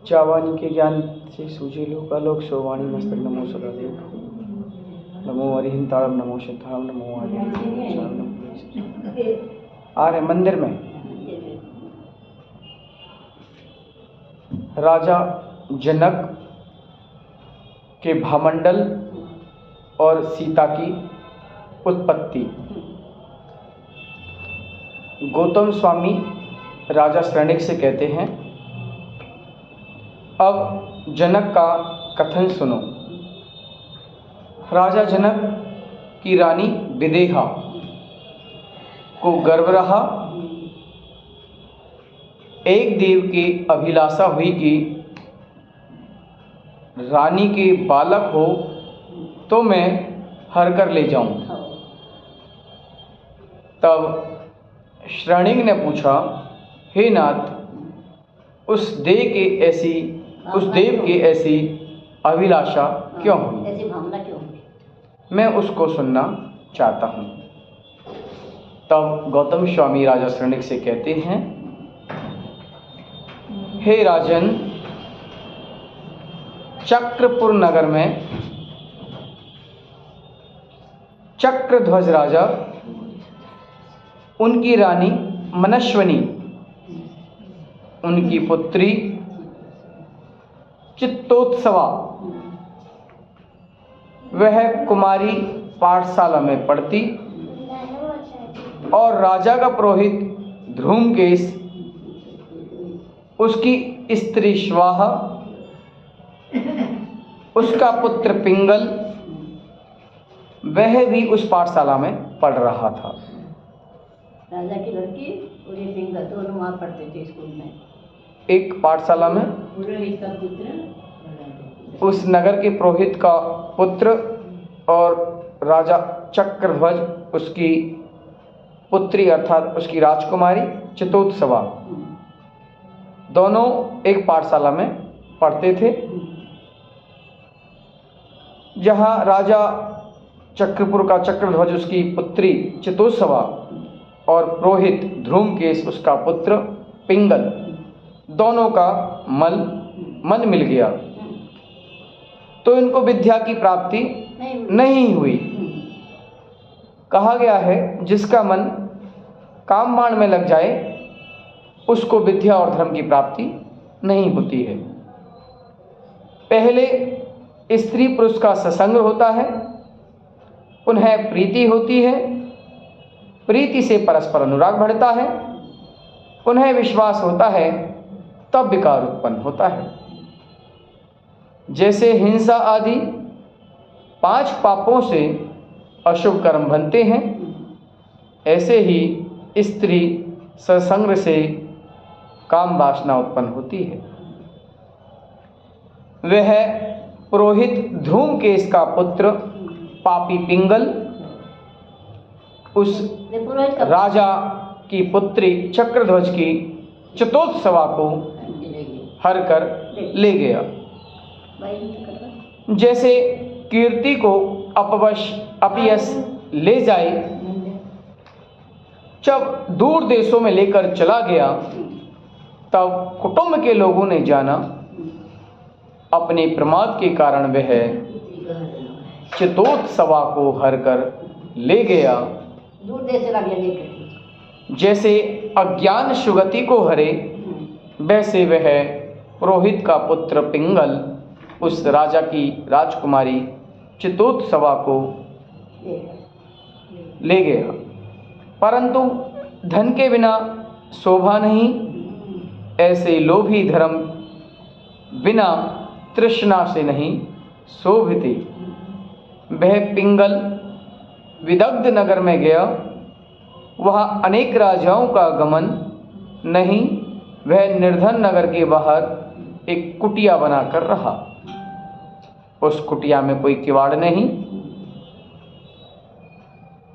चावानी के ज्ञान से सूझे लोकालोक सोवाणी मस्तक नमो सदादेव नमो हरिहिंताड़म नमो सिद्धाम नमो आ रहे मंदिर में राजा जनक के भामंडल और सीता की उत्पत्ति। गौतम स्वामी राजा शरणिक से कहते हैं, अब जनक का कथन सुनो। राजा जनक की रानी विदेहा को गर्व रहा। एक देव की अभिलाषा हुई कि रानी के बालक हो तो मैं हर कर ले जाऊं। तब शरणिक ने पूछा, हे नाथ, उस देव की ऐसी अभिलाषा क्यों हुई? ऐसी भावना क्यों हुई? मैं उसको सुनना चाहता हूँ। तब गौतम स्वामी राजा शरणिक से कहते हैं, हे राजन, चक्रपुर नगर में चक्रध्वज राजा, उनकी रानी मनस्विनी, उनकी पुत्री चित्तोत्सवा, वह कुमारी पाठशाला में पढ़ती और राजा का पुरोहित ध्रुमकेश, उसकी स्त्री स्वाहा, उसका पुत्र पिंगल, वह भी उस पाठशाला में पढ़ रहा था। राजा की लड़की और ये पिंगल दोनों वहाँ पढ़ते थे स्कूल में, एक पाठशाला में। पुरोहित का पुत्र, उस नगर के पुरोहित का पुत्र और राजा चक्रध्वज उसकी पुत्री अर्थात उसकी राजकुमारी चित्तोत्सवा, दोनों एक पाठशाला में पढ़ते थे। जहाँ राजा चक्रपुर का चक्रध्वज उसकी पुत्री चित्तोत्सवा और पुरोहित ध्रुमकेश उसका पुत्र पिंगल, दोनों का मन मिल गया, तो इनको विद्या की प्राप्ति नहीं हुई। कहा गया है, जिसका मन काम बाण में लग जाए उसको विद्या और धर्म की प्राप्ति नहीं होती है। पहले स्त्री पुरुष का सत्संग होता है, उन्हें प्रीति होती है, प्रीति से परस्पर अनुराग बढ़ता है, उन्हें विश्वास होता है, तब विकार उत्पन्न होता है। जैसे हिंसा आदि 5 पापों से अशुभ कर्म बनते हैं, ऐसे ही स्त्री सत्संग से काम वासना उत्पन्न होती है। वह पुरोहित ध्रुमकेश का पुत्र पापी पिंगल उस राजा की पुत्री चक्रध्वज की चित्तोत्सवा को हर कर ले गया। जैसे कीर्ति को अपयश ले जाए, जब दूर देशों में लेकर चला गया, तब कुटुंब के लोगों ने जाना, अपने प्रमाद के कारण वह चित्तोत्सवा को हर कर ले गया। दूर देश चला गया लेकर। जैसे अज्ञान सुगति को हरे, वैसे वह पुरोहित का पुत्र पिंगल उस राजा की राजकुमारी चित्तोत्सवा को ले गया। परंतु धन के बिना शोभा नहीं, ऐसे लोभी धर्म बिना तृष्णा से नहीं शोभिते। वह पिंगल विदग्ध नगर में गया, वहाँ अनेक राजाओं का गमन नहीं, वह निर्धन नगर के बाहर एक कुटिया बनाकर रहा। उस कुटिया में कोई किवाड़ नहीं,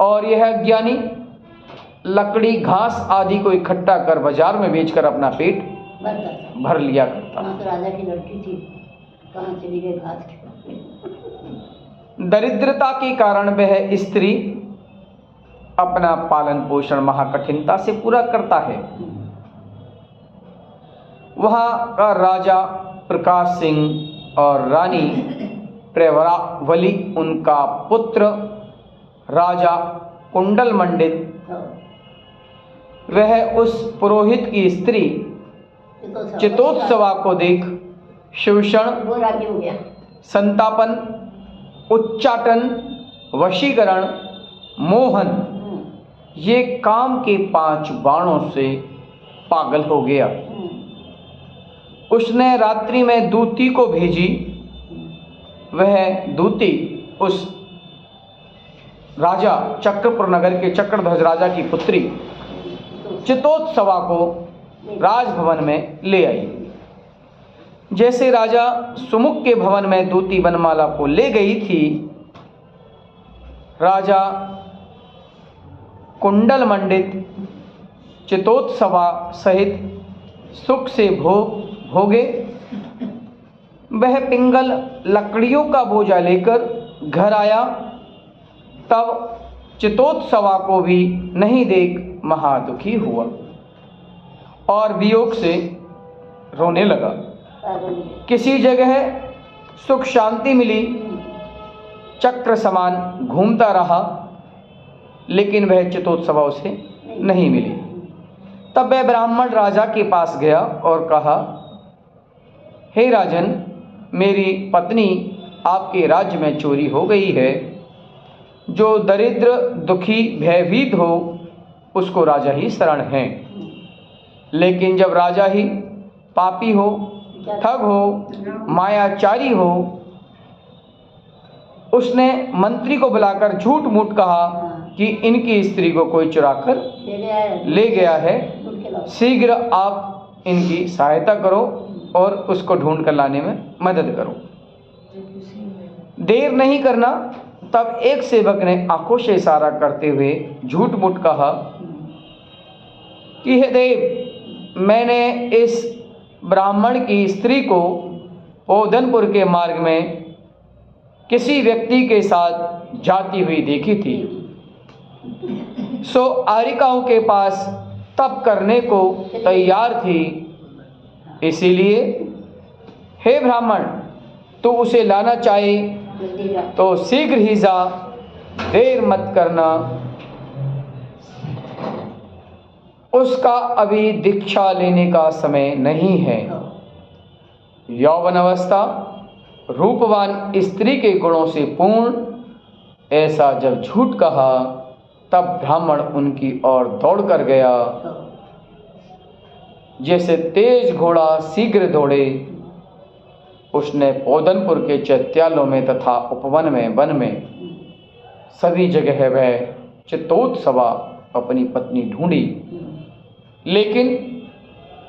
और यह अज्ञानी लकड़ी घास आदि को इकट्ठा कर बाजार में बेचकर अपना पेट भर लिया करता। तो राजा की लड़की थी, कहाँ चली गई घास के? दरिद्रता के कारण वह स्त्री अपना पालन पोषण महाकठिनता से पूरा करता है। वहाँ का राजा प्रकाश सिंह और रानी प्रवरावली उनका पुत्र राजा कुंडल मंडित, वह उस पुरोहित की स्त्री चितोत्सवा को देख शोषण, वो राजी हो गया। संतापन, उच्चाटन, वशीकरण, मोहन, ये काम के 5 बाणों से पागल हो गया। उसने रात्रि में दूती को भेजी। वह दूती उस राजा चक्रपुर नगर के चक्रध्वज राजा की पुत्री चितोत्सवा को राजभवन में ले आई। जैसे राजा सुमुख के भवन में दूती वनमाला को ले गई थी, राजा कुंडल मंडित चितोत्सवा सहित सुख से भोगे। वह पिंगल लकड़ियों का बोझा लेकर घर आया, तब चितोत्सवा को भी नहीं देख महादुखी हुआ और वियोग से रोने लगा। किसी जगह सुख शांति मिली, चक्र समान घूमता रहा, लेकिन वह चितोत्सवा उसे नहीं मिली। तब वह ब्राह्मण राजा के पास गया और कहा, हे राजन, मेरी पत्नी आपके राज्य में चोरी हो गई है। जो दरिद्र दुखी भयभीत हो उसको राजा ही शरण है, लेकिन जब राजा ही पापी हो, ठग हो, मायाचारी हो, उसने मंत्री को बुलाकर झूठ मूठ कहा कि इनकी स्त्री को कोई चुराकर ले गया है, शीघ्र आप इनकी सहायता करो और उसको ढूंढ कर लाने में मदद करो। देर नहीं करना। तब एक सेवक ने आंखों से इशारा करते हुए झूठ मूठ कहा कि हे देव, मैंने इस ब्राह्मण की स्त्री को ओदनपुर के मार्ग में किसी व्यक्ति के साथ जाती हुई देखी थी, सो आरिकाओं के पास तप करने को तैयार थी। इसीलिए हे ब्राह्मण, तू उसे लाना चाहे तो शीघ्र ही जा, देर मत करना। उसका अभी दीक्षा लेने का समय नहीं है। यौवन अवस्था रूपवान स्त्री के गुणों से पूर्ण, ऐसा जब झूठ कहा, तब ब्राह्मण उनकी ओर दौड़ कर गया। जैसे तेज घोड़ा शीघ्र दौड़े, उसने ओदनपुर के चैत्यालों में तथा उपवन में, वन में, सभी जगह वह चितोत्सवा अपनी पत्नी ढूंढी, लेकिन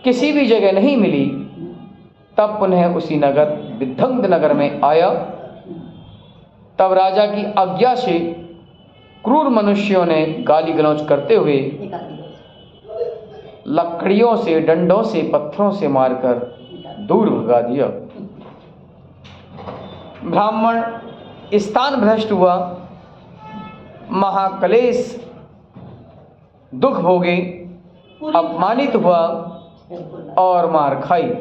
किसी भी जगह नहीं मिली। तब पुनः उसी नगर विदंग नगर में आया। तब राजा की आज्ञा से क्रूर मनुष्यों ने गाली गलौज करते हुए लकड़ियों से, डंडों से, पत्थरों से मारकर दूर भगा दिया। ब्राह्मण स्थान भ्रष्ट हुआ, महाक्लेश दुख भोगे, अपमानित हुआ और मार खाई।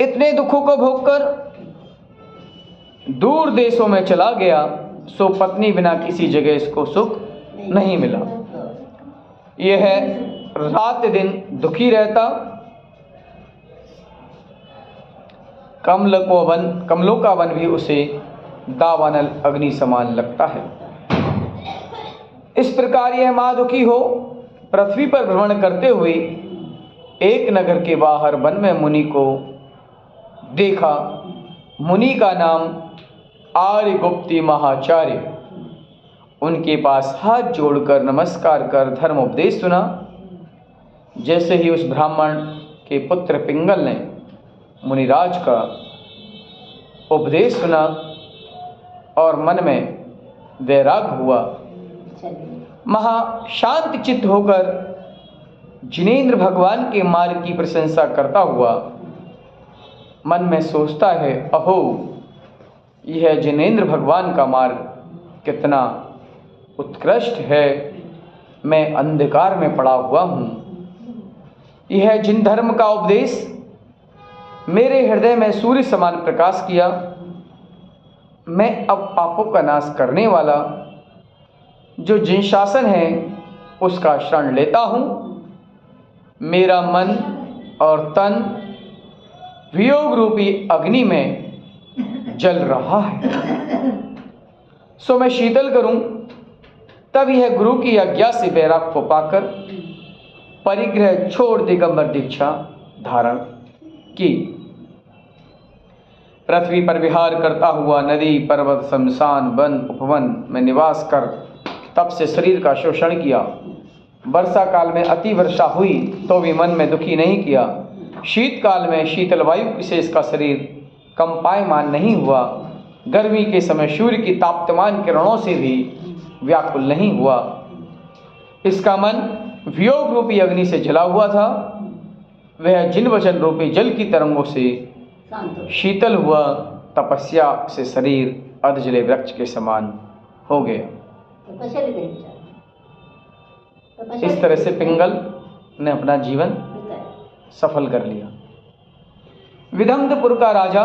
इतने दुखों को भोगकर दूर देशों में चला गया, सो पत्नी बिना किसी जगह इसको सुख नहीं मिला। यह रात दिन दुखी रहता। कमलों का वन भी उसे दावानल अग्नि समान लगता है। इस प्रकार यह महादुखी हो पृथ्वी पर भ्रमण करते हुए एक नगर के बाहर वन में मुनि को देखा। मुनि का नाम आर्यगुप्ती महाचार्य। उनके पास हाथ जोड़कर नमस्कार कर धर्म उपदेश सुना। जैसे ही उस ब्राह्मण के पुत्र पिंगल ने मुनिराज का उपदेश सुना और मन में वैराग्य हुआ, महा शांत चित्त होकर जिनेंद्र भगवान के मार्ग की प्रशंसा करता हुआ मन में सोचता है, अहो यह जिनेंद्र भगवान का मार्ग कितना उत्कृष्ट है। मैं अंधकार में पड़ा हुआ हूँ। यह जिन धर्म का उपदेश मेरे हृदय में सूर्य समान प्रकाश किया। मैं अब पापों का नाश करने वाला जो जिन शासन है उसका शरण लेता हूँ। मेरा मन और तन वियोग रूपी अग्नि में जल रहा है, सो मैं शीतल करूं। तब यह गुरु की आज्ञा से वैराग को पाकर परिग्रह छोड़ दिगंबर दीक्षा धारण की। पृथ्वी पर विहार करता हुआ नदी पर्वत शमशान वन उपवन में निवास कर तब से शरीर का शोषण किया। वर्षा काल में अति वर्षा हुई तो भी मन में दुखी नहीं किया। शीतकाल में शीतल वायु से इसका शरीर कंपायमान नहीं हुआ। गर्मी के समय सूर्य की ताप्तमान किरणों से भी व्याकुल नहीं हुआ। इसका मन वियोग रूपी अग्नि से जला हुआ था। वह जिन वचन रूपी जल की तरंगों से शीतल हुआ। तपस्या से शरीर अधजले वृक्ष के समान हो गया। इस तरह से पिंगल ने अपना जीवन सफल कर लिया। विदम्धपुर का राजा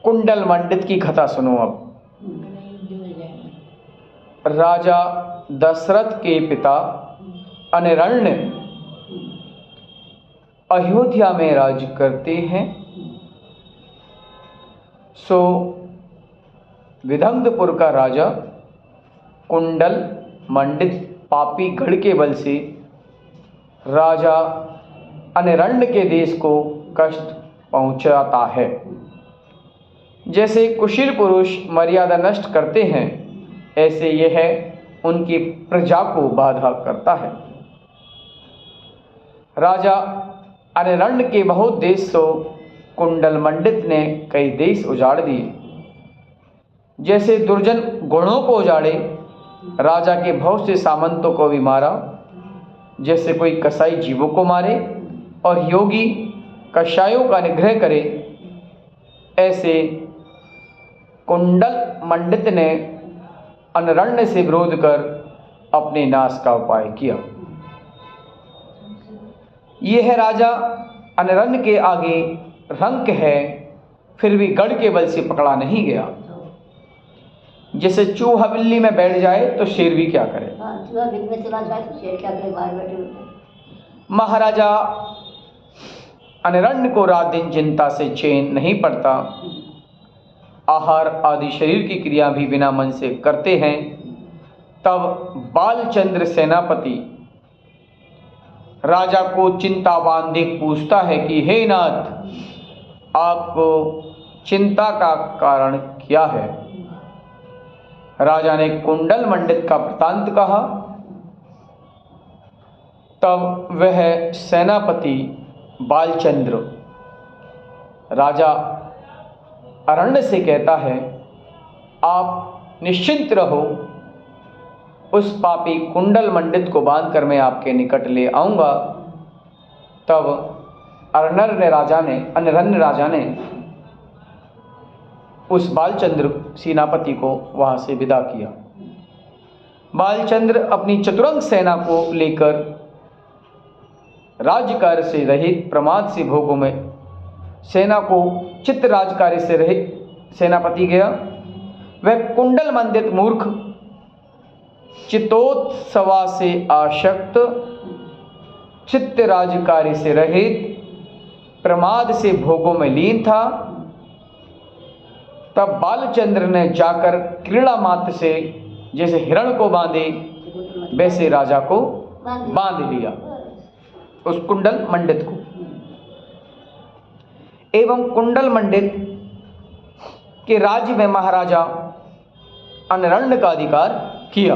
कुंडल मंडित की कथा सुनो अब। राजा दशरथ के पिता अनिरण्य अयोध्या में राज करते हैं। सो विदम्धपुर का राजा कुंडल मंडित पापी गढ़ के बल से राजा अनिरण्य के देश को कष्ट पहुंचाता है। जैसे कुशील पुरुष मर्यादा नष्ट करते हैं, ऐसे यह उनकी प्रजा को बाधा करता है। राजा अनिरण्य के बहुत देश सो कुंडल मंडित ने कई देश उजाड़ दिए। जैसे दुर्जन गुणों को उजाड़े, राजा के बहुत से सामंतों को भी मारा। जैसे कोई कसाई जीवों को मारे और योगी कषायों का निग्रह करे, ऐसे कुंडल मंडित ने अनिरण्य से विरोध कर अपने नाश का उपाय किया। यह राजा अनिरण्य के आगे रंक है, फिर भी गढ़ के बल से पकड़ा नहीं गया। जैसे चूहा बिल्ली में बैठ जाए तो शेर भी क्या करे। महाराजा अनिरण्य को रात दिन चिंता से चैन नहीं पड़ता। आहार आदि शरीर की क्रिया भी बिना मन से करते हैं। तब बालचंद्र सेनापति राजा को चिंतावान देख पूछता है कि हे नाथ, आपको चिंता का कारण क्या है। राजा ने कुंडल मंडित का वृत्तांत कहा। तब वह सेनापति बालचंद्र राजा अरण्य से कहता है, आप निश्चिंत रहो, उस पापी कुंडल मंडित को बांधकर मैं आपके निकट ले आऊंगा। तब अनिरण्य राजा ने उस बालचंद्र सेनापति को वहां से विदा किया। बालचंद्र अपनी चतुरंग सेना को लेकर राज्य कार्य से रहित प्रमाद से भोगों में सेना को चित्त राज कार्य से रहित सेनापति गया। वह कुंडल मंडित मूर्ख चित्तोत्सवा से आशक्त, चित्त राज कार्य से रहित, प्रमाद से भोगों में लीन था। तब बालचंद्र ने जाकर क्रीड़ा मात्र से जैसे हिरण को बांधे, वैसे राजा को बांध लिया, उस कुंडल मंडित को। एवं कुंडल मंडित के राज्य में महाराजा अनिरण्य का अधिकार किया।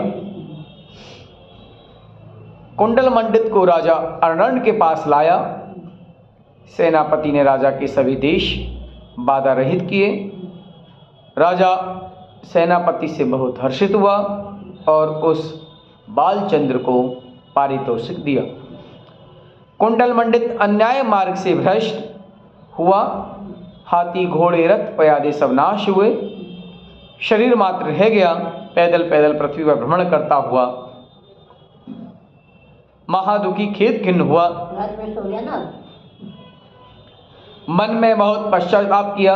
कुंडल मंडित को राजा अनिरण्य के पास लाया। सेनापति ने राजा के सभी देश बाधा रहित किए। राजा सेनापति से बहुत हर्षित हुआ और उस बालचंद्र को पारितोषिक दिया। कुंडल मंडित अन्याय मार्ग से भ्रष्ट हुआ। हाथी घोड़े रथ पयादे सब नाश हुए। शरीर मात्र रह गया। पैदल पैदल पृथ्वी पर भ्रमण करता हुआ महादुखी खेत खिन्न हुआ। मन में बहुत पश्चाताप किया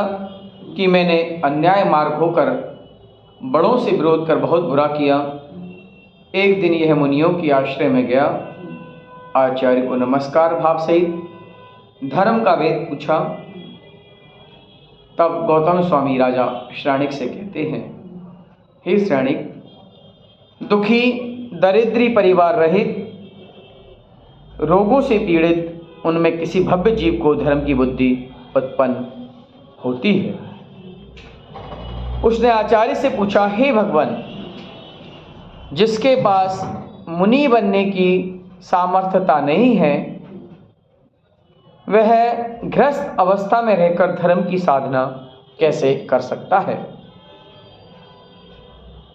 कि मैंने अन्याय मार्ग होकर बड़ों से विरोध कर बहुत बुरा किया। एक दिन यह मुनियों की आश्रय में गया, आचार्य को नमस्कार भाव सहित धर्म का वेद पूछा। तब गौतम स्वामी राजा श्राणिक से कहते हैं, हे श्राणिक, दुखी दरिद्री परिवार रहित रोगों से पीड़ित उनमें किसी भव्य जीव को धर्म की बुद्धि उत्पन्न होती है। उसने आचार्य से पूछा, हे भगवान, जिसके पास मुनि बनने की सामर्थ्यता नहीं है वह गृहस्थ अवस्था में रहकर धर्म की साधना कैसे कर सकता है?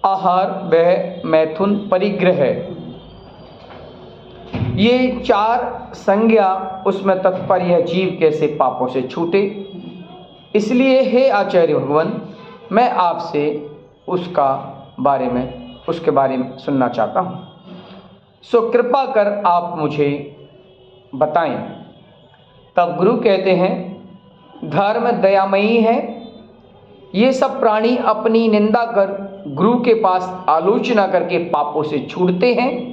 आहार, वह मैथुन, परिग्रह, ये 4 संज्ञा उसमें तत्पर यह जीव कैसे पापों से छूटे। इसलिए हे आचार्य भगवान, मैं आपसे उसके बारे में सुनना चाहता हूँ, सो कृपा कर आप मुझे बताएं। तब गुरु कहते हैं, धर्म दयामयी है। ये सब प्राणी अपनी निंदा कर गुरु के पास आलोचना करके पापों से छूटते हैं।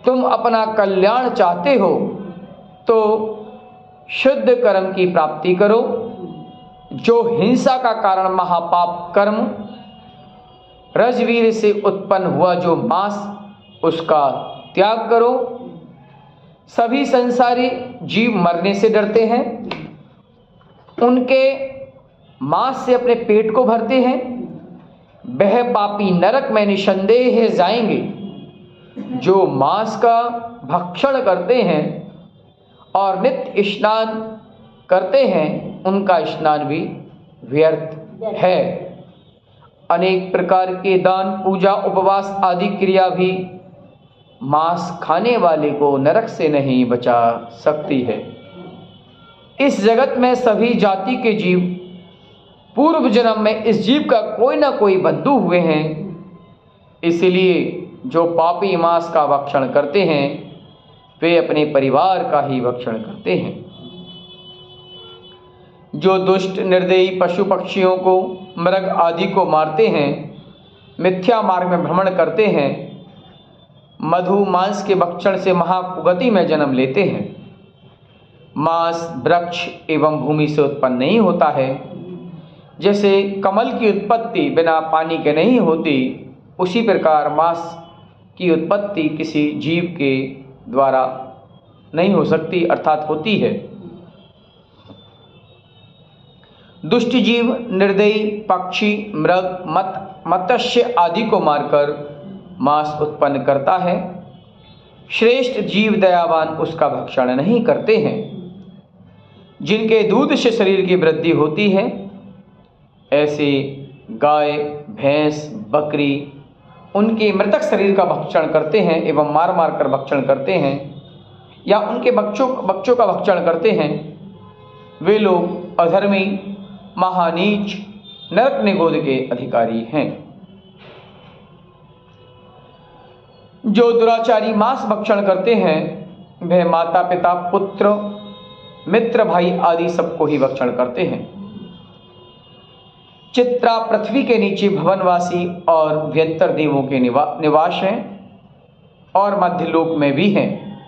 तुम अपना कल्याण चाहते हो तो शुद्ध कर्म की प्राप्ति करो। जो हिंसा का कारण महापाप कर्म, रजवीर से उत्पन्न हुआ जो मांस, उसका त्याग करो। सभी संसारी जीव मरने से डरते हैं, उनके मांस से अपने पेट को भरते हैं। वह पापी नरक में निसंदेह जाएंगे। जो मांस का भक्षण करते हैं और नित्य स्नान करते हैं, उनका स्नान भी व्यर्थ है। अनेक प्रकार के दान, पूजा, उपवास आदि क्रिया भी मांस खाने वाले को नरक से नहीं बचा सकती है। इस जगत में सभी जाति के जीव पूर्व जन्म में इस जीव का कोई ना कोई बंधु हुए हैं। इसलिए जो पापी मांस का भक्षण करते हैं वे अपने परिवार का ही भक्षण करते हैं। जो दुष्ट निर्दयी पशु पक्षियों को, मृग आदि को मारते हैं, मिथ्या मार्ग में भ्रमण करते हैं, मधु मांस के भक्षण से महाकुगति में जन्म लेते हैं। मांस वृक्ष एवं भूमि से उत्पन्न नहीं होता है। जैसे कमल की उत्पत्ति बिना पानी के नहीं होती, उसी प्रकार मांस की उत्पत्ति किसी जीव के द्वारा नहीं हो सकती, अर्थात होती है। दुष्ट जीव निर्दयी पक्षी, मृग, मत्स्य आदि को मारकर मांस उत्पन्न करता है। श्रेष्ठ जीव दयावान उसका भक्षण नहीं करते हैं। जिनके दूध से शरीर की वृद्धि होती है, ऐसे गाय, भैंस, बकरी उनके मृतक शरीर का भक्षण करते हैं एवं मार मार कर भक्षण करते हैं, या उनके बच्चों का भक्षण करते हैं। वे लोग अधर्मी, महानीच, नरक निगोद के अधिकारी हैं। जो दुराचारी मांस भक्षण करते हैं वह माता पिता, पुत्र, मित्र, भाई आदि सबको ही भक्षण करते हैं। चित्रा पृथ्वी के नीचे भवनवासी और व्यंतर देवों के निवास हैं और मध्यलोक में भी हैं।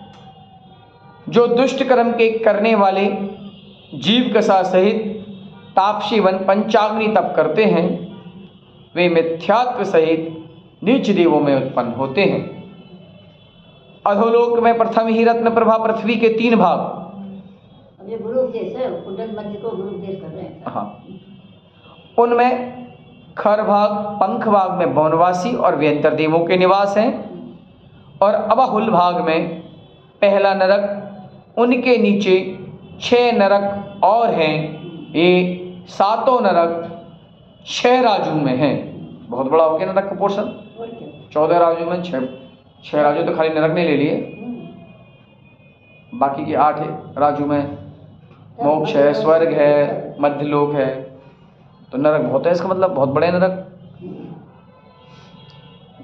जो दुष्ट कर्म के करने वाले जीव कसा सहित तापसी वन पंचाग्नि तप करते हैं, वे मिथ्यात्व सहित नीच देवों में उत्पन्न होते हैं। अधोलोक में प्रथम ही रत्न प्रभा पृथ्वी के 3 भाग, ये गुरु उपदेश है, कुंडल मध्य को गुरु उपदेश कर रहे हैं। हाँ, उनमें खर भाग, पंख भाग में वनवासी और व्यंतर देवों के निवास हैं, और अबाहुल भाग में पहला नरक, उनके नीचे 6 नरक और हैं। ये 7 नरक 6 राजू में हैं। बहुत बड़ा हो गया नरक का पोर्शन। 14 राजू में 6 राजू तो खाली नरक ने ले लिए, बाकी के 8 राजू में मोक्ष है, स्वर्ग है, मध्यलोक है। तो नरक बहुत है, इसका मतलब बहुत बड़े नरक।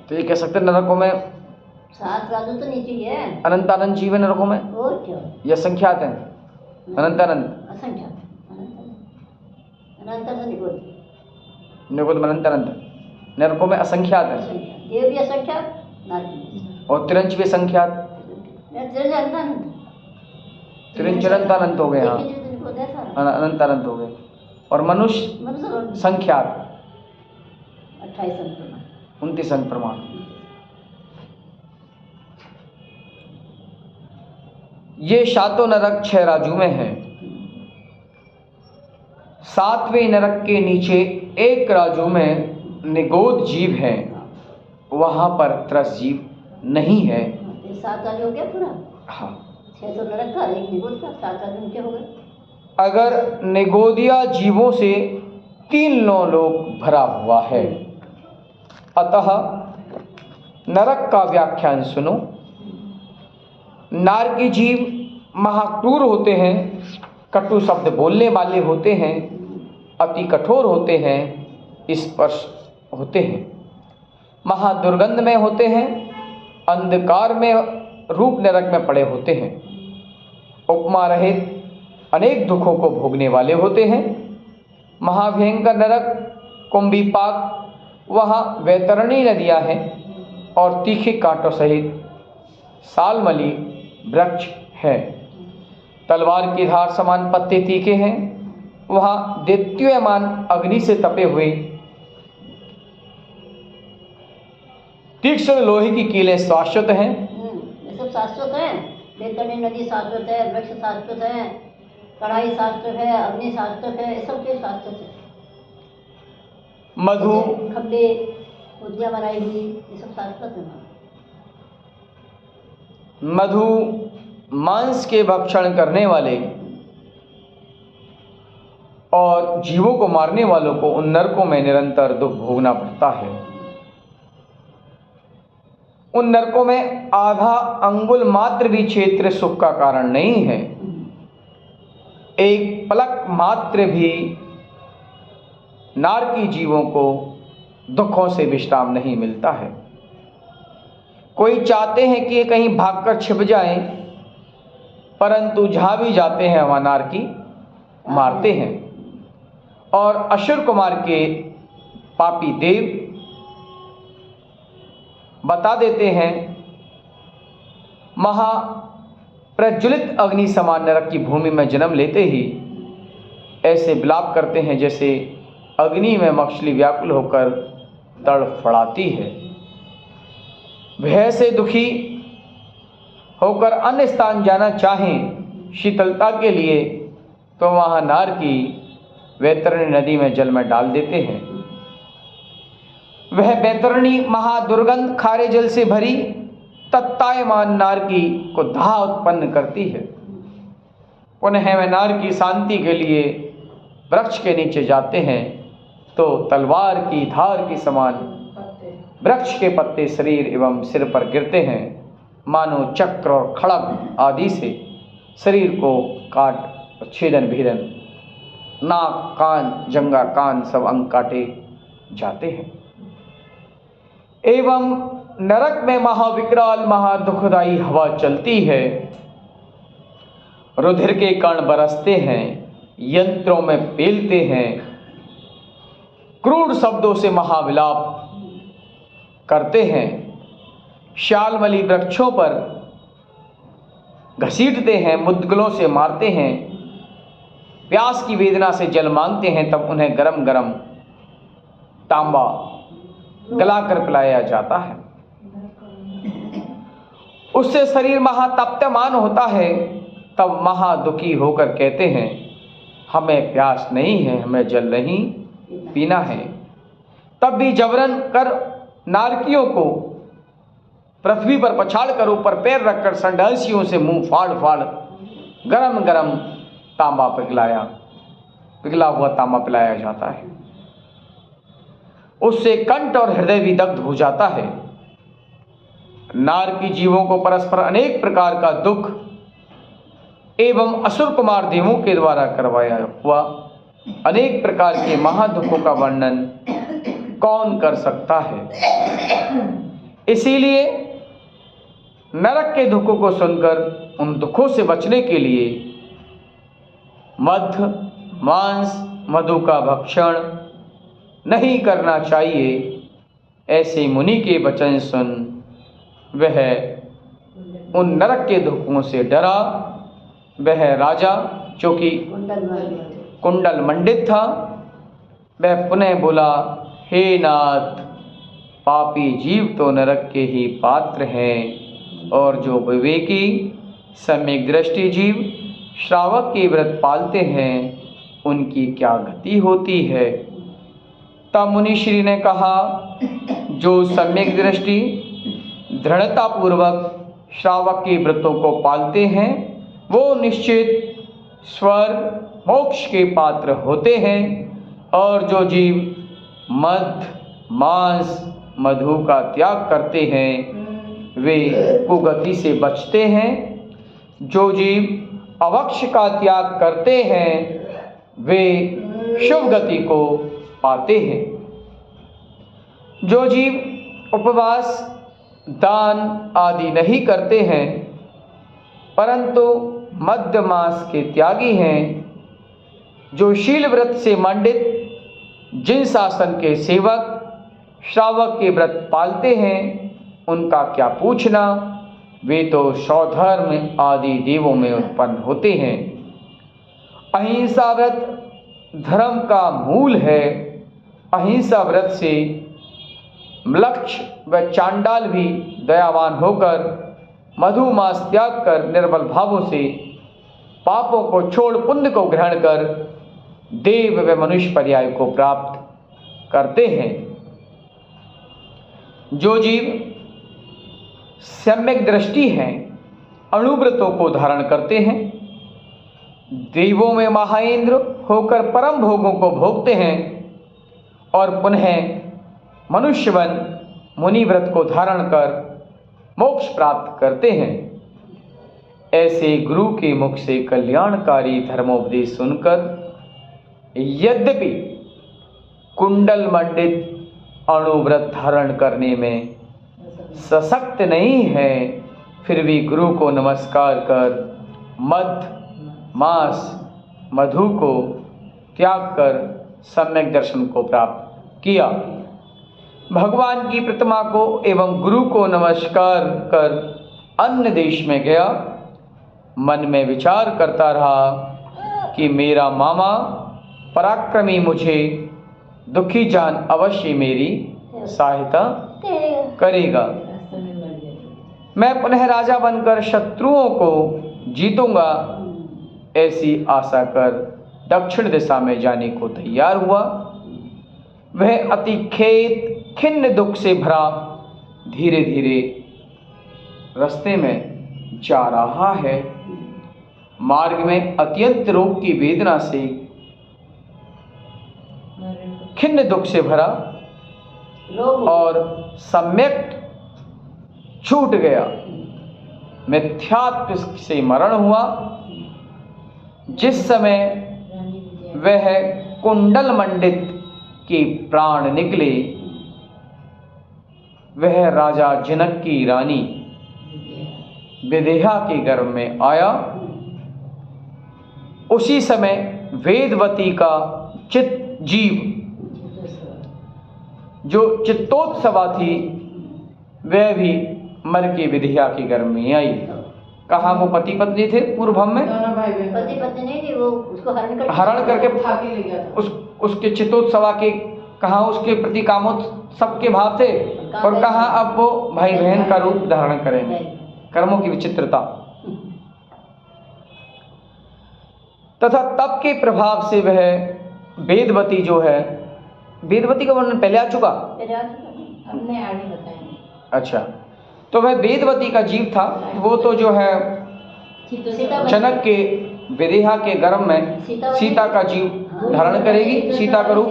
तो ये कह सकते हैं नरकों में 7 राजू तो नीचे ही है, अनंत अनंत जीव है नरकों में, और क्या, या संख्यात हैं। अनंत अनंत असंख्यात, अनंत से निगोद, निगुद में अनंत अनंत, नरकों में असंख्यात है असंख्यात, देव भी असंख्यात, नारकी भी असंख्यात। और तिरंच भी असंख्यात, तिरंच अनंत अनंत हो गए। हाँ, अनंत अनंत हो गए। और मनुष्य संख्यात 28 अंक प्रमाण, 29 अंक प्रमाण। ये सातों नरक 6 राजू में है। 7वें नरक के नीचे एक राजू में निगोद जीव है, वहां पर त्रस जीव नहीं है। 7 राजू हो गया पूरा। हाँ, 6 तो नरक का, 1 निगोद का, 7 राजू उनके हो गए। अगर निगोदिया जीवों से 3 लोक भरा हुआ है, अतः नरक का व्याख्यान सुनो। नारकी जीव महाक्रूर होते हैं, कटु शब्द बोलने वाले होते हैं, अति कठोर होते हैं, स्पर्श होते हैं, महादुर्गंध में होते हैं, अंधकार में रूप नरक में पड़े होते हैं, उपमा रहित अनेक दुखों को भोगने वाले होते हैं। महाभयंकर नरक कुंभीपाक, वहाँ वैतरणी नदियाँ हैं और तीखे कांटों सहित सालमली वृक्ष है। तलवार की धार समान पत्ते तीखे हैं, वहाँ दैत्योयमान अग्नि से तपे हुए तीक्ष्ण लोहे की कीलें शाश्वत हैं। ये सब शाश्वत है। वैतरणी नदी शाश्वत है, वृक्ष शाश्वत है, कढ़ाई शाश्वत है, अग्नि शाश्वत है, ये सब के शाश्वत है। मधु, खंबे, उद्या बनाई हुई, ये सब शाश्वत है। मधु मांस के भक्षण करने वाले और जीवों को मारने वालों को उन नरकों में निरंतर दुख भोगना पड़ता है। उन नरकों में आधा अंगुल मात्र भी क्षेत्र सुख का कारण नहीं है। एक पलक मात्र भी नारकी जीवों को दुखों से विश्राम नहीं मिलता है। कोई चाहते हैं कि ये कहीं भागकर छिप जाएं, परंतु जहां भी जाते हैं वहां नारकी मारते हैं। और असुर कुमार के पापी देव बता देते हैं, महा प्रज्वलित अग्नि समान नरक की भूमि में जन्म लेते ही ऐसे विलाप करते हैं जैसे अग्नि में मछली व्याकुल होकर तड़फड़ाती है। भय से दुखी होकर अन्य स्थान जाना चाहें शीतलता के लिए, तो वहाँ नारकी वैतरणी नदी में जल में डाल देते हैं। वह वैतरणी महादुर्गंध खारे जल से भरी तत्तायमान नारकी को दाह उत्पन्न करती है। पुनः वह नारकी शांति के लिए वृक्ष के नीचे जाते हैं तो तलवार की धार की समान वृक्ष के पत्ते शरीर एवं सिर पर गिरते हैं, मानो चक्र और खड़ग आदि से शरीर को काट छेदन भेदन, नाक कान जंगा कान सब अंग काटे जाते हैं। एवं नरक में महाविकराल महादुखदायी हवा चलती है, रुधिर के कण बरसते हैं, यंत्रों में पेलते हैं, क्रूर शब्दों से महाविलाप करते हैं, शालमली वृक्षों पर घसीटते हैं, मुद्गलों से मारते हैं, प्यास की वेदना से जल मांगते हैं, तब उन्हें गरम गरम तांबा गलाकर पिलाया जाता है। उससे शरीर महातप्यमान होता है, तब महादुखी होकर कहते हैं, हमें प्यास नहीं है, हमें जल नहीं पीना है। तब भी जबरन कर नारकियों को पृथ्वी पर पछाड़ कर ऊपर पैर रखकर संडासियों से मुंह फाड़ फाड़ गरम गरम तांबा पिघला हुआ तांबा पिलाया जाता है। उससे कंठ और हृदय भी दग्ध हो जाता है। नारकी जीवों को परस्पर अनेक प्रकार का दुख एवं असुर कुमार देवों के द्वारा करवाया हुआ अनेक प्रकार के महादुखों का वर्णन कौन कर सकता है। इसीलिए नरक के दुखों को सुनकर उन दुखों से बचने के लिए मध मांस मधु का भक्षण नहीं करना चाहिए। ऐसे मुनि के वचन सुन वह उन नरक के धुओं से डरा। वह राजा जो कि कुंडल मंडित था, वह पुनः बोला, हे नाथ, पापी जीव तो नरक के ही पात्र हैं, और जो विवेकी सम्यक दृष्टि जीव श्रावक के व्रत पालते हैं उनकी क्या गति होती है। तब मुनिश्री ने कहा, जो सम्यक दृष्टि दृढ़तापूर्वक श्रावक के व्रतों को पालते हैं वो निश्चित स्वर्ग मोक्ष के पात्र होते हैं, और जो जीव मद मांस मधु का त्याग करते हैं वे कुगति से बचते हैं। जो जीव अवक्ष का त्याग करते हैं वे शुभ गति को पाते हैं। जो जीव उपवास दान आदि नहीं करते हैं परंतु मद्य मांस के त्यागी हैं, जो शील व्रत से मंडित जिन शासन के सेवक श्रावक के व्रत पालते हैं उनका क्या पूछना, वे तो सौधर्म आदि देवों में उत्पन्न होते हैं। अहिंसा व्रत धर्म का मूल है। अहिंसा व्रत से म्लक्ष व चांडाल भी दयावान होकर मधु मांस त्याग कर निर्बल भावों से पापों को छोड़ पुण्य को ग्रहण कर देव व मनुष्य पर्याय को प्राप्त करते हैं। जो जीव सम्यक दृष्टि हैं अणुव्रतों को धारण करते हैं, देवों में महाइंद्र होकर परम भोगों को भोगते हैं और पुनः मनुष्यवन मुनि व्रत को धारण कर मोक्ष प्राप्त करते हैं, ऐसे गुरु के मुख से कल्याणकारी धर्मोपदेश सुनकर यद्यपि कुंडल मंडित अणुव्रत धारण करने में सशक्त नहीं है, फिर भी गुरु को नमस्कार कर मद मांस मधु को त्याग कर सम्यक दर्शन को प्राप्त किया। भगवान की प्रतिमा को एवं गुरु को नमस्कार कर अन्य देश में गया। मन में विचार करता रहा कि मेरा मामा पराक्रमी मुझे दुखी जान अवश्य मेरी सहायता करेगा। मैं पुनः राजा बनकर शत्रुओं को जीतूंगा, ऐसी आशा कर दक्षिण दिशा में जाने को तैयार हुआ। वह अति खेद खिन्न दुख से भरा धीरे धीरे रास्ते में जा रहा है। मार्ग में अत्यंत रोग की वेदना से खिन्न दुख से भरा और सम्यक छूट गया। मिथ्यात्व से मरण हुआ। जिस समय वह कुंडल मंडित के प्राण निकले, वह राजा जनक की रानी विदेहा के गर्भ में आया। उसी समय वेदवती का चित जीव जो चित्तोत्सवा थी वह भी मर के विदेहा के गर्भ में आई। कहा वो पति पत्नी थे पूर्व में? पति पत्नी नहीं थी, वो उसको हरण करके उसके चित्तोत्सवा के कहा उसके प्रति कामोत्सव के भाव थे, और कहा अब वो भाई बहन का रूप धारण करेंगे। कर्मों की विचित्रता तथा तप के प्रभाव से वह वेदवती जो है, वेदवती का वर्णन पहले आ चुका, हमने आगे बताएंगे। अच्छा, तो वह वेदवती का जीव था। वो तो जो है जनक के विदेहा के गर्भ में सीता का जीव धारण करेगी, सीता का रूप।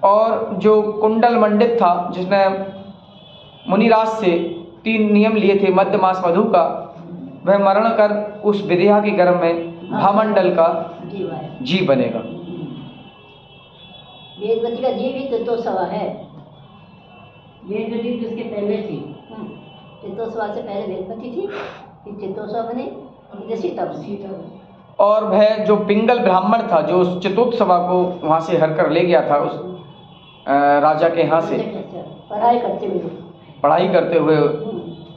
और जो कुंडल मंडित था जिसने मुनिराज से 3 नियम लिए थे मध्य मास मधु का, वह मरण कर उस विदेहा के गर्भ में भामंडल का जीव बनेगा। वेदवती का जीव ही चित्तोत्सवा है। वेदवती उसके पहले थी। चित्तोत्सवा से पहले वेदवती थी, फिर चित्तोत्सवा बनी, फिर सीता बनी। और वह जो पिंगल ब्राह्मण था जो उस चितोत्सवा को वहाँ से हर कर ले गया था उस राजा के यहाँ से पढ़ाई करते हुए,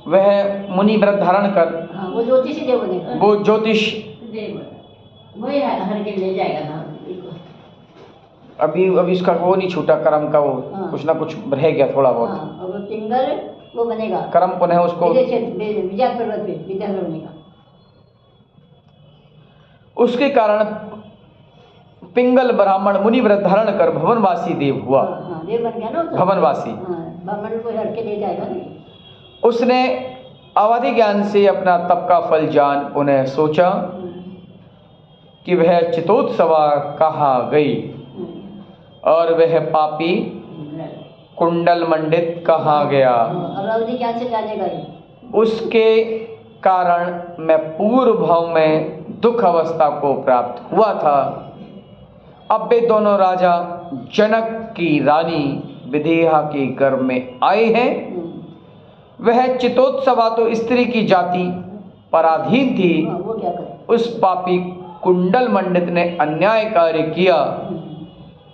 वह मुनि व्रत धारण कर वो ज्योतिषी देव बनेगा, वो ज्योतिष वही हर के ले जाएगा ना। अभी इसका वो नहीं छूटा कर्म का, वो कुछ ना कुछ रह गया थोड़ा बहुत। और वो पिंगल वो बनेगा, कर्म पुनः उसको विजय पर्वत पे विद्याधर बनेगा। उसके कारण पिंगल ब्राह्मण मुनि व्रत धारण कर भवनवासी देव हुआ। देव बन गया ना, भवनवासी ब्राह्मण को हर के ले जाएगा नहीं। उसने अवधि ज्ञान से अपना तप का फल जान पुनः सोचा कि वह चितोत्सवा कहाँ गई और वह पापी कुंडल मंडित कहाँ गया। अवधि ज्ञान से जानेगा ही। उसके कारण मैं पूर्व भाव में दुख अवस्था को प्राप्त हुआ था। अब वे दोनों राजा जनक की रानी विदेहा के गर्भ में आए हैं। वह चितोत्सवा तो स्त्री की जाति पराधीन थी। वो क्या करे? उस पापी कुंडल मंडित ने अन्याय कार्य किया,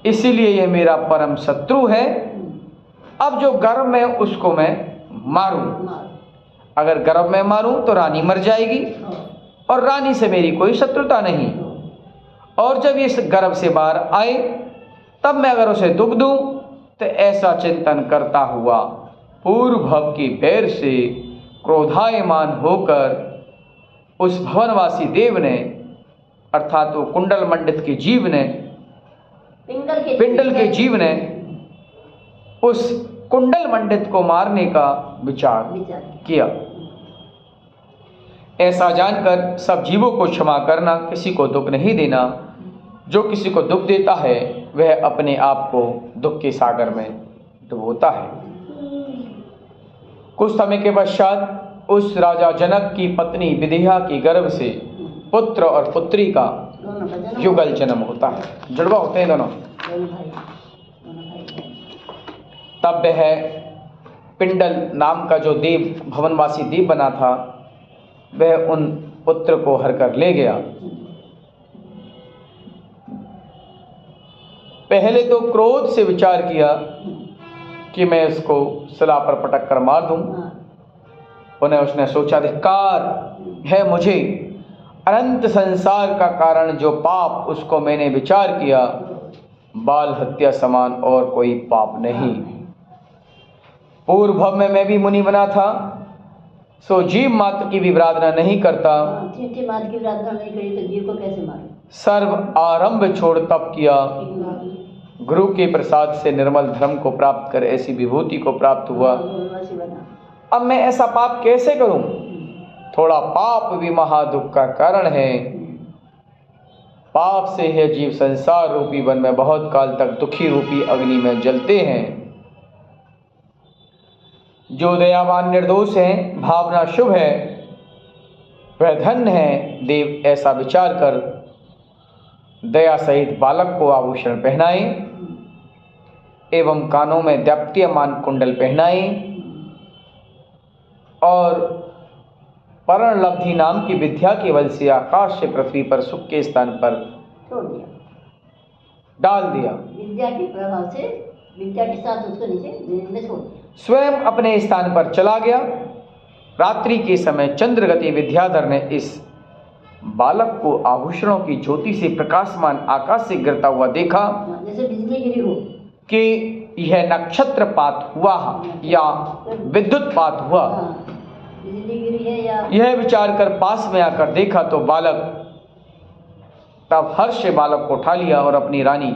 इसीलिए यह मेरा परम शत्रु है। अब जो गर्भ में उसको मैं मारूं, अगर गर्भ में मारूं तो रानी मर जाएगी और रानी से मेरी कोई शत्रुता नहीं। और जब इस गर्भ से बाहर आए तब मैं अगर उसे दुख दूं तो ऐसा चिंतन करता हुआ पूर्व भव की बैर से क्रोधायमान होकर उस भवनवासी देव ने, अर्थात वो कुंडल मंडित के जीव ने, पिंडल के जीव ने उस कुंडल मंडित को मारने का विचार किया। ऐसा जानकर सब जीवों को क्षमा करना, किसी को दुख नहीं देना। जो किसी को दुख देता है वह अपने आप को दुख के सागर में डुबोता है। कुछ समय के पश्चात उस राजा जनक की पत्नी विदेहा की गर्भ से पुत्र और पुत्री का युगल जन्म होता है। जुड़वा होते हैं दोनों। तब वह पिंडल नाम का जो देव भवनवासी देव बना था वह उन पुत्र को हर कर ले गया। पहले तो क्रोध से विचार किया कि मैं इसको सिला पर पटक कर मार दूं। उन्हें उसने सोचा, धिक्कार है मुझे, अनंत संसार का कारण जो पाप उसको मैंने विचार किया, बाल हत्या समान और कोई पाप नहीं। पूर्व भव में मैं भी मुनि बना था, सो जीव मात्र की भी विराधना नहीं करता। जीव मात्र की विराधना नहीं करी तो जीव को कैसे मारे? सर्व आरंभ छोड़ तप किया, गुरु के प्रसाद से निर्मल धर्म को प्राप्त कर ऐसी विभूति को प्राप्त हुआ। अब मैं ऐसा पाप कैसे करूं? थोड़ा पाप भी महादुख का कारण है। पाप से है जीव संसार रूपी वन में बहुत काल तक दुखी रूपी अग्नि में जलते हैं। जो दयावान निर्दोष है, भावना शुभ है, वह धन्य है। देव ऐसा विचार कर दया सहित बालक को आभूषण पहनाए एवं कानों में दैप्यमान कुंडल पहनाए और पर्णलब्धि नाम की विद्या के बल से आकाश से पृथ्वी पर सुख के स्थान पर छोड़ दिया, डाल दिया। विद्या के प्रभाव से विद्या के साथ उसको नीचे जमीन में छोड़ दिया। स्वयं अपने स्थान पर चला गया। रात्रि के समय चंद्रगति विद्याधर ने इस बालक को आभूषणों की ज्योति से प्रकाशमान आकाश से गिरता हुआ देखा, जैसे बिजली गिरी हो, कि यह नक्षत्रपात हुआ या विद्युतपात हुआ। बिजली गिरी है या यह विचार कर पास में आकर देखा तो बालक, तब हर्ष से बालक को उठा लिया और अपनी रानी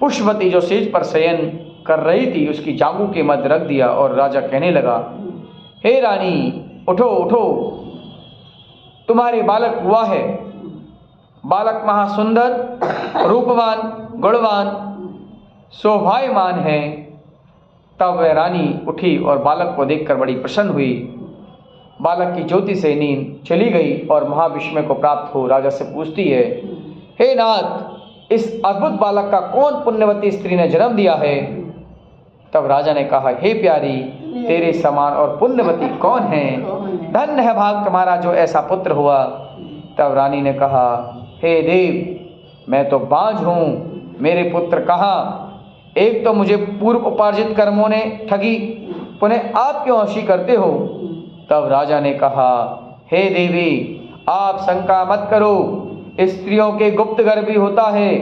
पुष्पवती जो सेज पर शयन कर रही थी उसकी जांघों के मध्य रख दिया और राजा कहने लगा, हे रानी उठो उठो, तुम्हारे बालक हुआ है। बालक महासुंदर, रूपवान, गुणवान, शोभायमान है। तब वह रानी उठी और बालक को देखकर बड़ी प्रसन्न हुई। बालक की ज्योति से नींद चली गई और महाविस्मय को प्राप्त हो राजा से पूछती है, हे नाथ, इस अद्भुत बालक का कौन पुण्यवती स्त्री ने जन्म दिया है? तब राजा ने कहा, हे प्यारी, तेरे समान और पुण्यवती कौन है? धन्य है भाग तुम्हारा जो ऐसा पुत्र हुआ। तब रानी ने कहा, हे देव, मैं तो बांझ हूँ, मेरे पुत्र कहाँ? एक तो मुझे पूर्व उपार्जित कर्मों ने ठगी, पुनः आप क्यों हंसी करते हो? तब राजा ने कहा, हे देवी, आप शंका मत करो, स्त्रियों के गुप्त गर्भ भी होता है।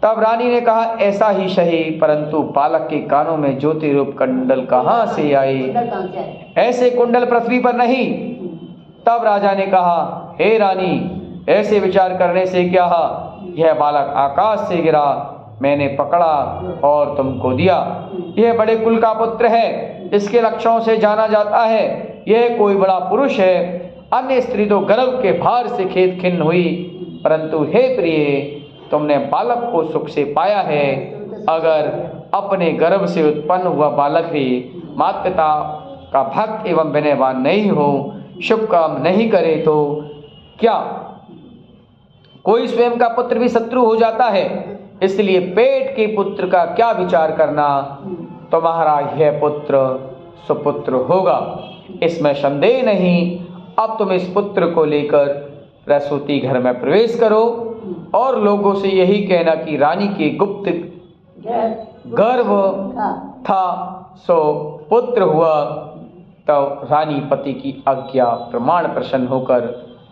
तब रानी ने कहा, ऐसा ही सही, परंतु बालक के कानों में ज्योति रूप कुंडल कहाँ से आए? ऐसे कुंडल पृथ्वी पर नहीं। तब राजा ने कहा, हे रानी, ऐसे विचार करने से क्या? यह बालक आकाश से गिरा, मैंने पकड़ा और तुमको दिया। यह बड़े कुल का पुत्र है, इसके लक्षणों से जाना जाता है यह कोई बड़ा पुरुष है। अन्य स्त्री तो गर्भ के भार से खेद खिन्न हुई, परंतु हे प्रिय, तुमने बालक को सुख से पाया है। अगर अपने गर्भ से उत्पन्न हुआ बालक ही माता पिता का भक्त एवं विनयवान नहीं हो, शुभ काम नहीं करे, तो क्या कोई स्वयं का पुत्र भी शत्रु हो जाता है? इसलिए पेट के पुत्र का क्या विचार करना, तुम्हारा यह पुत्र सुपुत्र होगा, इसमें संदेह नहीं। अब तुम इस पुत्र को लेकर प्रसूति घर में प्रवेश करो और लोगों से यही कहना कि रानी के गुप्त गर्भ था, सो पुत्र हुआ। तब रानी पति की आज्ञा प्रमाण प्रसन्न होकर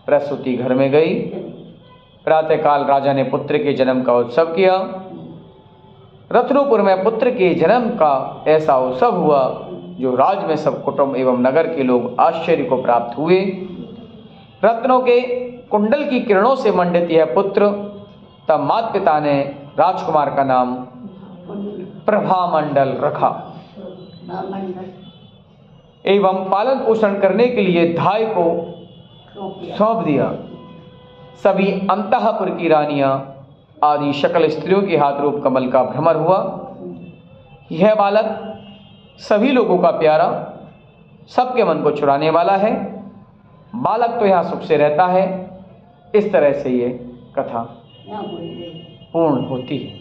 प्रसूति घर में गई। प्रातःकाल राजा ने पुत्र के जन्म का उत्सव किया। रत्नपुर में पुत्र के जन्म का ऐसा उत्सव हुआ जो राज में सब कुटुंब एवं नगर के लोग आश्चर्य को प्राप्त हुए। रत्नों के कुंडल की किरणों से मंडित यह पुत्र, तब माता पिता ने राजकुमार का नाम प्रभामंडल रखा एवं पालन पोषण करने के लिए धाय को सौंप दिया। सभी अंतःपुर की रानियां आदि सकल स्त्रियों के हाथ रूप कमल का भ्रमर हुआ। यह बालक सभी लोगों का प्यारा, सबके मन को चुराने वाला है। बालक तो यहाँ सुख से रहता है। इस तरह से ये कथा पूर्ण होती है।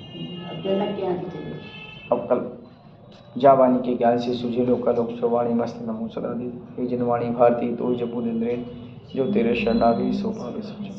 अब कल जावानी के ज्ञान से सुझे लोक लोकवाणी मस्त नमो सदा दी। हे जनवाणी भारती तो जपू निंद्रेन, जो तेरे शरणागति सो पावे सब।